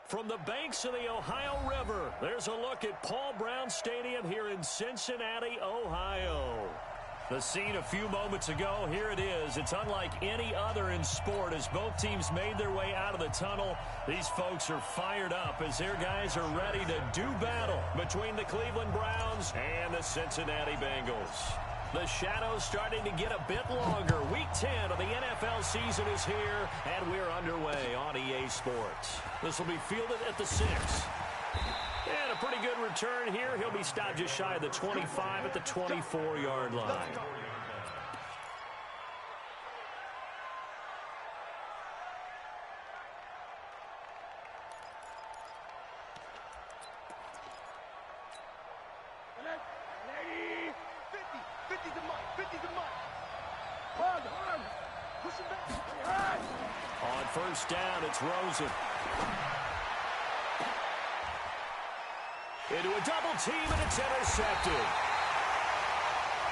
From the banks of the Ohio River, there's a look at Paul Brown Stadium here in Cincinnati, Ohio. The scene a few moments ago, here it is. It's unlike any other in sport as both teams made their way out of the tunnel. These folks are fired up as their guys are ready to do battle between the Cleveland Browns and the Cincinnati Bengals. The shadows starting to get a bit longer. Week 10 of the NFL season is here, and we're underway on EA Sports. This will be fielded at the 6. And a pretty good return here. He'll be stopped just shy of the 25 at the 24-yard line. On first down, it's Rosen. Into a double team, and it's intercepted.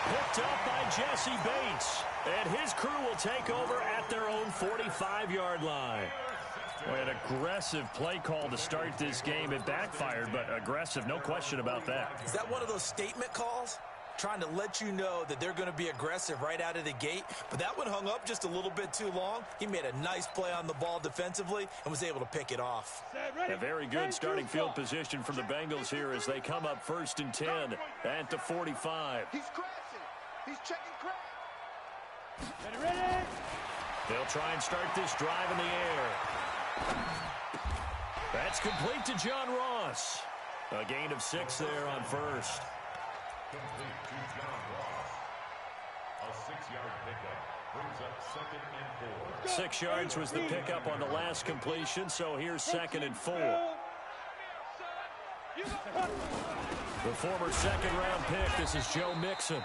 Picked up by Jesse Bates. And his crew will take over at their own 45-yard line. Boy, an aggressive play call to start this game. It backfired, but aggressive, no question about that. Is that one of those statement calls? Trying to let you know that they're going to be aggressive right out of the gate. But that one hung up just a little bit too long. He made a nice play on the ball defensively and was able to pick it off. A very good starting field position for the Bengals here as they come up 1st and 10 at the 45. He's crashing. He's checking crash. Ready? They'll try and start this drive in the air. That's complete to John Ross. A gain of 6 there on first. Complete to John Ross. A 6-yard pickup brings up 2nd and 4. 6 yards was the pickup on the last completion, so here's 2nd and 4. The former second-round pick, this is Joe Mixon.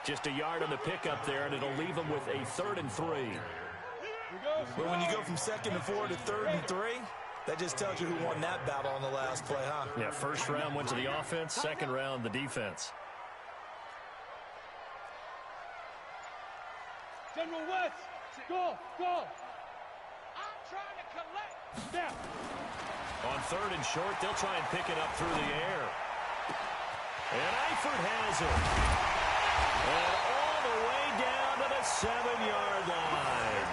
Just a yard on the pickup there, and it'll leave him with a 3rd and 3. But when you go from 2nd and 4 to 3rd and 3, that just tells you who won that battle on the last play, huh? Yeah, first round went to the offense, second round the defense. General West, go. I'm trying to collect. Now. On 3rd and short, they'll try and pick it up through the air. And Eifert has it. And all the way down to the 7-yard line.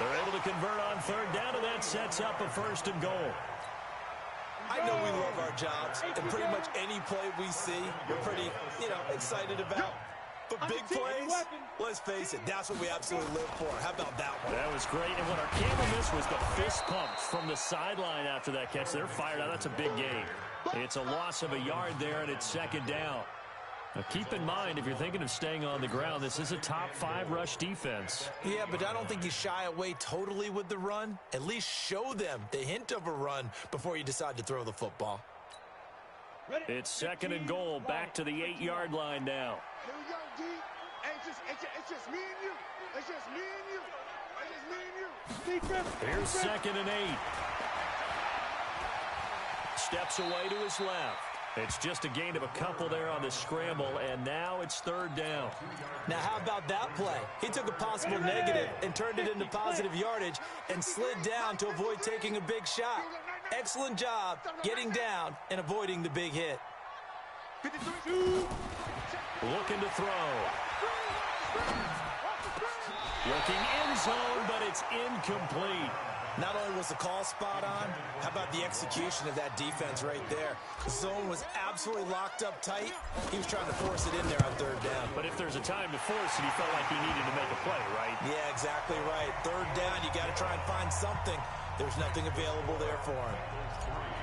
They're able to convert on 3rd down, and that sets up a 1st and goal. I know we love our jobs, and pretty much any play we see, we're pretty, excited about. But big plays, let's face it, that's what we absolutely live for. How about that one? That was great. And what our camera missed was the fist pumps from the sideline after that catch. They're fired out. That's a big gain. It's a loss of a yard there, and it's 2nd down. Now, keep in mind, if you're thinking of staying on the ground, this is a top 5 rush defense. Yeah, but I don't think you shy away totally with the run. At least show them the hint of a run before you decide to throw the football. It's 2nd and goal, back to the 8-yard line now. Here we go, D. It's just me and you. It's just me and you. It's just me and you. Here's 2nd and 8. Steps away to his left. It's just a gain of a couple there on the scramble, and now it's 3rd down. Now, how about that play? He took a possible negative and turned it into positive yardage and slid down to avoid taking a big shot. Excellent job getting down and avoiding the big hit. Looking to throw. Looking end zone, but it's incomplete. Not only was the call spot on, how about the execution of that defense right there? The zone was absolutely locked up tight. He was trying to force it in there on 3rd down. But if there's a time to force it, he felt like he needed to make a play, right? Yeah, exactly right. 3rd down, you got to try and find something. There's nothing available there for him.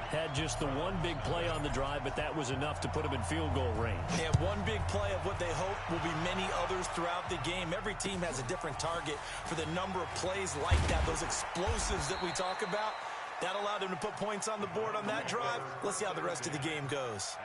Had just the one big play on the drive, but that was enough to put him in field goal range. And one big play of what they hope will be many others throughout the game. Every team has a different target for the number of plays like that, those explosives that we talk about. That allowed them to put points on the board on that drive. Let's see how the rest of the game goes.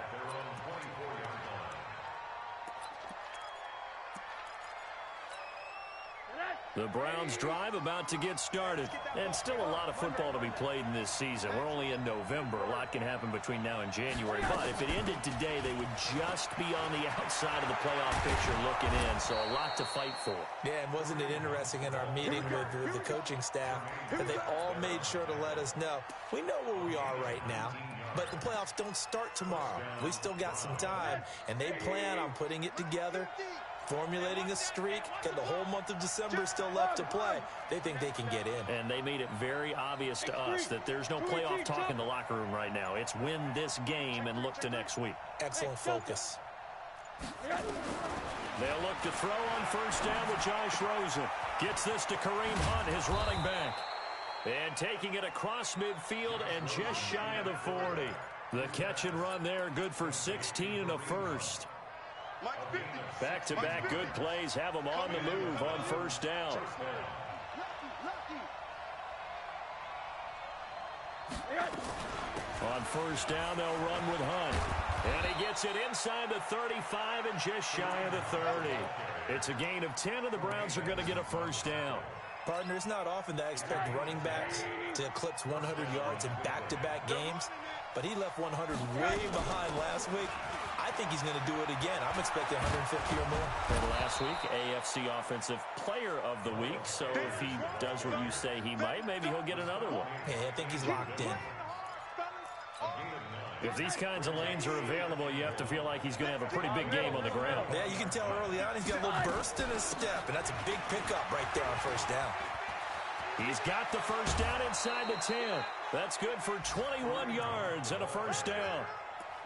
The Browns drive about to get started. And still a lot of football to be played in this season. We're only in November. A lot can happen between now and January. But if it ended today, they would just be on the outside of the playoff picture looking in. So a lot to fight for. Yeah, and wasn't it interesting in our meeting with the coaching staff that they all made sure to let us know, we know where we are right now, but the playoffs don't start tomorrow. We still got some time, and they plan on putting it together, formulating a streak, and the whole month of December is still left to play. They think they can get in. And they made it very obvious to us that there's no playoff talk in the locker room right now. It's win this game and look to next week. Excellent focus. They'll look to throw on first down with Josh Rosen. Gets this to Kareem Hunt, his running back. And taking it across midfield and just shy of the 40. The catch and run there, good for 16 and a first. Back-to-back good plays have them on the move on first down. On first down, they'll run with Hunt. And he gets it inside the 35 and just shy of the 30. It's a gain of 10, and the Browns are going to get a first down. Partner, it's not often that I expect running backs to eclipse 100 yards in back-to-back games, but he left 100 way behind last week. I think he's going to do it again. I'm expecting 150 or more. And last week, AFC Offensive Player of the Week. So if he does what you say he might, maybe he'll get another one. Yeah, I think he's locked in. If these kinds of lanes are available, you have to feel like he's going to have a pretty big game on the ground. Yeah, you can tell early on he's got a little burst in his step, and that's a big pickup right there on first down. He's got the first down inside the 10. That's good for 21 yards and a first down.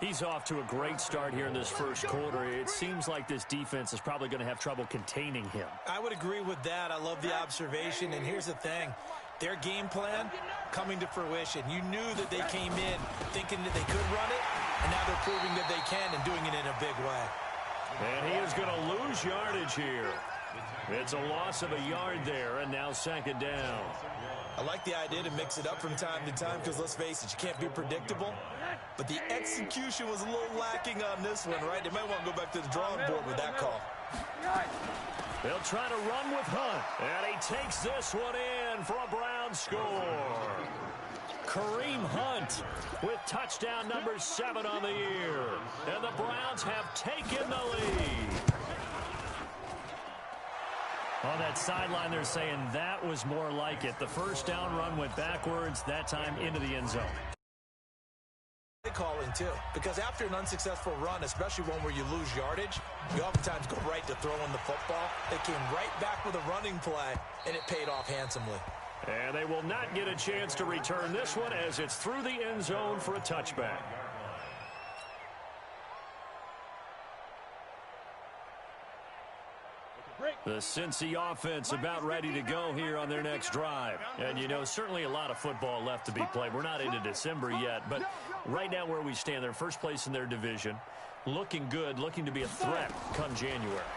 He's off to a great start here in this first quarter. It seems like this defense is probably going to have trouble containing him. I would agree with that. I love the observation, and here's the thing. Their game plan coming to fruition. You knew that they came in thinking that they could run it, and now they're proving that they can and doing it in a big way. And he is going to lose yardage here. It's a loss of a yard there, and now second down. I like the idea to mix it up from time to time because, let's face it, you can't be predictable. But the execution was a little lacking on this one, right? They might want to go back to the drawing board with that call. They'll try to run with Hunt, and he takes this one in for a Browns score. Kareem Hunt with touchdown number 7 on the year. And the Browns have taken the lead. On that sideline, they're saying that was more like it. The first down run went backwards, that time into the end zone. Calling too, because after an unsuccessful run, especially one where you lose yardage, you oftentimes go right to throwing the football. They came right back with a running play, and it paid off handsomely. And they will not get a chance to return this one as it's through the end zone for a touchback. The Cincy offense about ready to go here on their next drive. And, you know, certainly a lot of football left to be played. We're not into December yet, but right now where we stand, they're first place in their division. Looking good, looking to be a threat come January.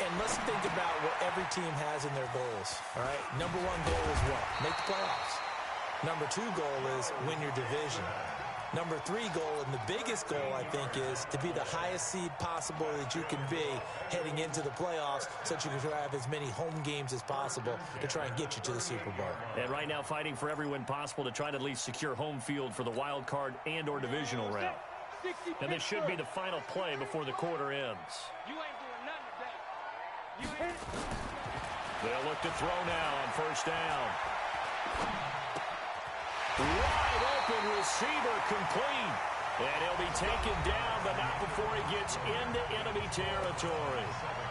And let's think about what every team has in their goals, all right? Number 1 goal is what? Make the playoffs. Number 2 goal is win your division. Number 3 goal, and the biggest goal, I think, is to be the highest seed possible that you can be heading into the playoffs so that you can have as many home games as possible to try and get you to the Super Bowl. And right now fighting for every win possible to try to at least secure home field for the wild card and or divisional round. And this should be the final play before the quarter ends. You ain't doing nothing today. You ain't. They'll look to throw now on first down. Wide open receiver complete. And he'll be taken down, but not before he gets into enemy territory.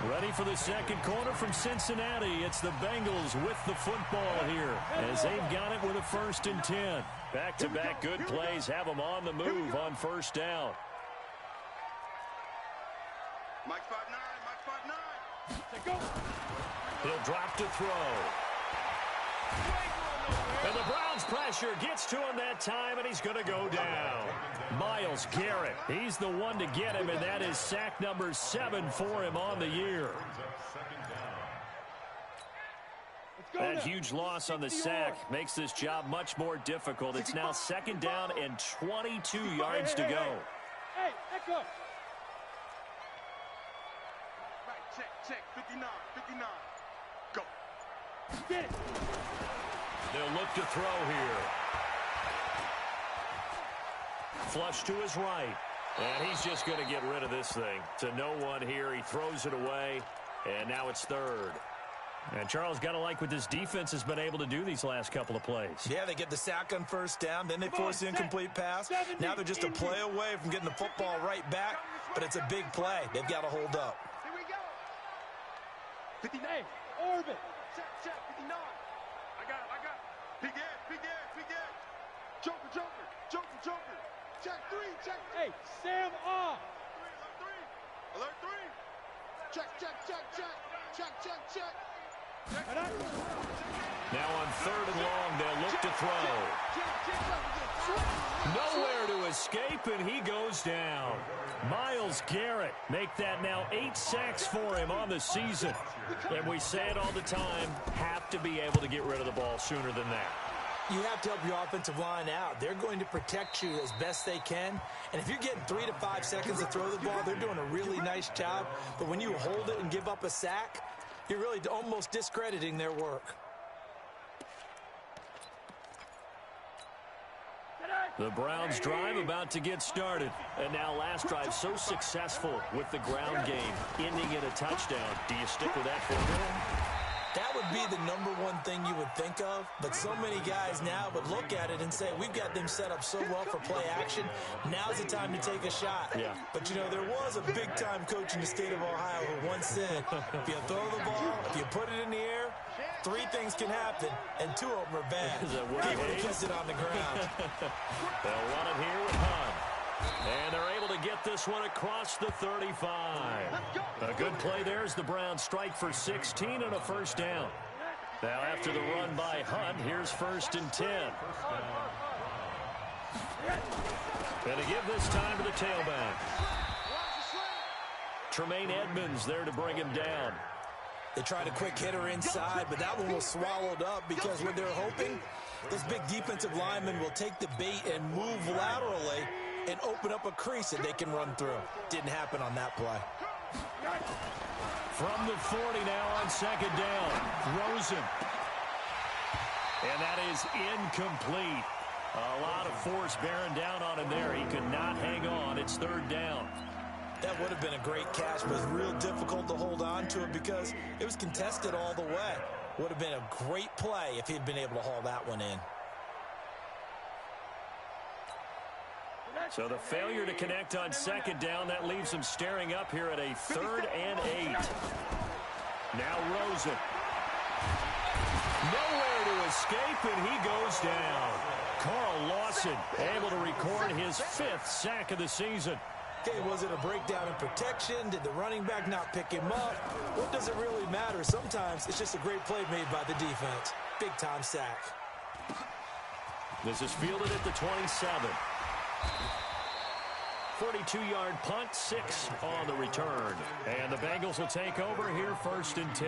Ready for the second quarter from Cincinnati. It's the Bengals with the football here as they've got it with a 1st and 10. Back-to-back good plays have them on the move on first down. Mike 5'9", Mike 5'9". He'll drop to throw. And the Browns pressure gets to him that time, and he's going to go down. Myles Garrett, he's the one to get him, and that is sack number 7 for him on the year. That huge loss on the sack makes this job much more difficult. It's now second down and 22 yards to go. Hey, let's go. Right, check, 59, 59. Go. Get it. They'll look to throw here. Flush to his right. And he's just going to get rid of this thing. To no one here. He throws it away. And now it's third. And Charles, got to like what this defense has been able to do these last couple of plays. Yeah, they get the sack on first down. Then they force the incomplete pass. Now they're just a play away from getting the football right back. But it's a big play. They've got to hold up. Here we go. 59. Orbit. Check, 59. I got it. Big Ed. Joker. Check 3. Hey, Sam off. Alert 3. Check. And I... Now on third and long, they'll look to throw. Nowhere to escape, and he goes down. Myles Garrett make that now 8 sacks for him on the season. And we say it all the time, have to be able to get rid of the ball sooner than that. You have to help your offensive line out. They're going to protect you as best they can. And if you're getting 3 to 5 seconds to throw the ball, they're doing a really nice job. But when you hold it and give up a sack, you're really almost discrediting their work. The Browns drive about to get started. And now last drive so successful with the ground game, ending in a touchdown. Do you stick with that formula? That would be the #1 thing you would think of, but so many guys now would look at it and say, we've got them set up so well for play action, now's the time to take a shot. Yeah. But, you know, there was a big-time coach in the state of Ohio who once said, if you throw the ball, if you put it in the air, 3 things can happen, and 2 of them are bad. People who kept it on the ground. They'll run it here with Hunt. And they're able to get this one across the 35. A good play there as the Browns strike for 16 and a first down. Now after the run by Hunt, here's 1st and 10. And to give this time to the tailback. Tremaine Edmonds there to bring him down. They tried a quick hitter inside, but that one was swallowed up because what they're hoping, those big defensive linemen will take the bait and move laterally and open up a crease that they can run through. Didn't happen on that play. From the 40 now on 2nd down. Rosen. And that is incomplete. A lot of force bearing down on him there. He could not hang on. It's 3rd down. That would have been a great catch, but it was real difficult to hold on to it because it was contested all the way. Would have been a great play if he'd been able to haul that one in. So the failure to connect on 2nd down, that leaves them staring up here at a 3rd and 8. Now Rosen. Nowhere to escape, and he goes down. Carl Lawson able to record his 5th sack of the season. Okay, was it a breakdown in protection? Did the running back not pick him up? What does it really matter? Sometimes it's just a great play made by the defense. Big-time sack. This is fielded at the 27. 42-yard punt, 6 on the return. And the Bengals will take over here 1st and 10.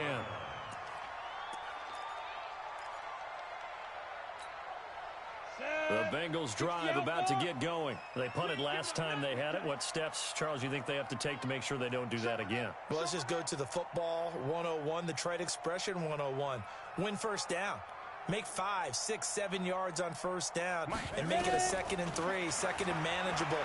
The Bengals drive about to get going. They punted last time they had it. What steps, Charles, you think they have to take to make sure they don't do that again? Well, let's just go to the football 101, the trade expression 101. Win first down. Make 5, 6, 7 yards on first down and make it a 2nd and 3, 2nd and manageable.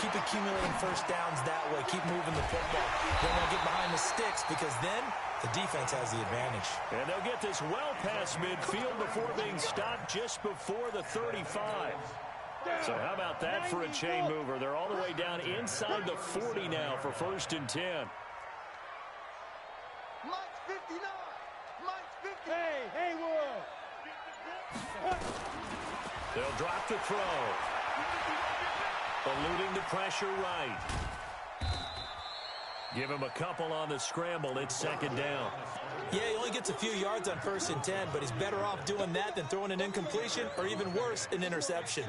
Keep accumulating first downs that way. Keep moving the football. Then they'll get behind the sticks because then the defense has the advantage. And they'll get this well past midfield before being stopped just before the 35. So how about that for a chain mover? They're all the way down inside the 40 now for 1st and 10. Mike's 59. Mike's 50. Hey, Haywood. They'll drop the throw. Eluding the pressure right. Give him a couple on the scramble. It's 2nd down. Yeah, he only gets a few yards on 1st and 10, but he's better off doing that than throwing an incompletion or even worse, an interception.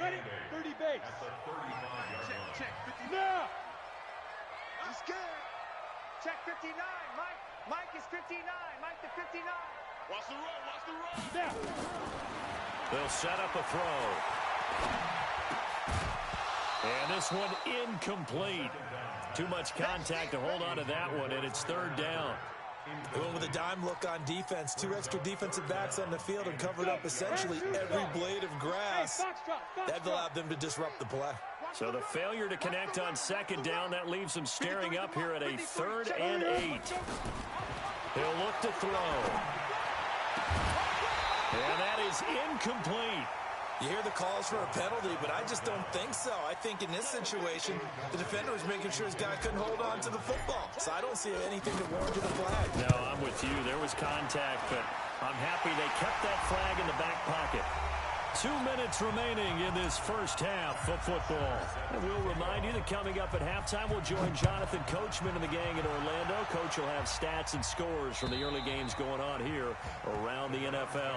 Ready? 30 base. Check 59. Now. I'm scared. Check 59. Mike is 59. Mike to 59. Watch the run. Now. They'll set up a throw. And this one incomplete. Too much contact to hold on to that one, and it's 3rd down. They went with a dime look on defense. 2 extra defensive backs on the field and covered up essentially every blade of grass. That allowed them to disrupt the play. So the failure to connect on second down, that leaves them staring up here at a 3rd and 8. He'll look to throw. And that is incomplete. You hear the calls for a penalty, but I just don't think so. I think in this situation, the defender was making sure his guy couldn't hold on to the football. So I don't see anything to warrant a flag. No, I'm with you. There was contact, but I'm happy they kept that flag in the back pocket. 2 minutes remaining in this first half of football. And we'll remind you that coming up at halftime, we'll join Jonathan Coachman and the gang in Orlando. Coach will have stats and scores from the early games going on here around the NFL.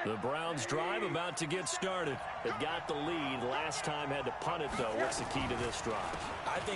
The Browns drive about to get started. They got the lead. Last time had to punt it, though. What's the key to this drive? I think